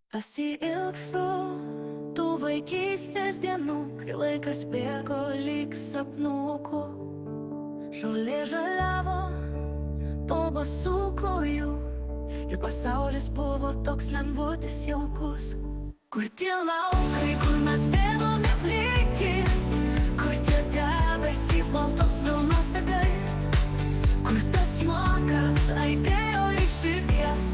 Pasiilgstu tų vaikystės dienų, kai laikas bėgo lyg sapnukų. Žolė žaliavo po basų kojų ir pasaulis buvo toks lengvutis jaukus. Kur tie laukai, kur mes bėgome pliki, kur tie debesys baltos vilnos tagai, kur tas juokas aidėjo iš širdies.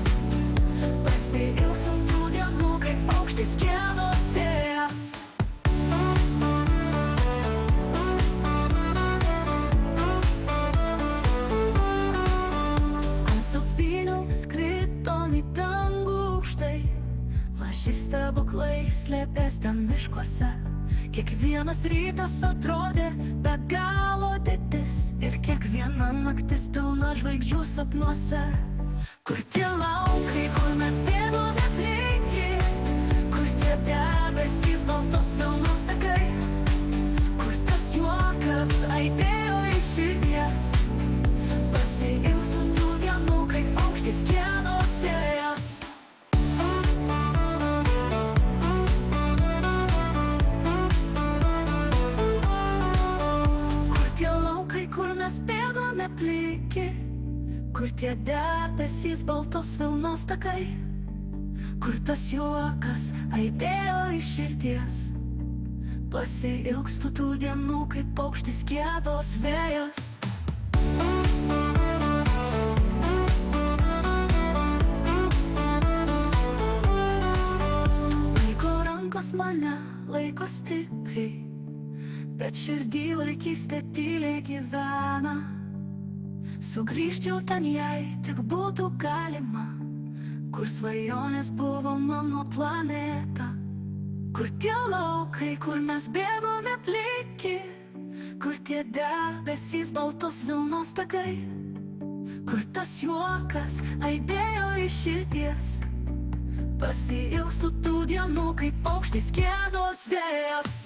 Pasiilgstu tų dienų, kaip paukštis giedos vėjas. Ant sūpynių skridom į dangų aukštai, maži stebuklai slėpės ten miškuose. Kiekvienas rytas atrodė be galo didis ir kiekviena naktis pilna žvaigždžių sapnuose. Kur tie laukai, kur mes bėgome pliki, kur tie debesys baltos vilnos tagai, kur tas juokas aidėjo iš širdies. Pasiilgstu tų dienų, kaip paukštis giedos vėjas. Kur tie laukai, kur mes bėgome pliki, kur tie debesys baltos vilnos takai, kur tas juokas aidėjo iš širdies. Pasiilgstu tų dienų, kaip paukštis giedos vėjas. Laiko rankos mane, laiko stipriai, bet širdį vaikystė tyliai gyvena. Sugrįžčiau ten, jei tik būtų galima, kur svajonės buvo mano planeta. Kur tie laukai, kur mes bėgome pliki, kur tie debesys baltos vilnos tagai, kur tas juokas aidėjo iš širdies. Pasiilgstu tų dienų, kaip paukštis giedos vėjas.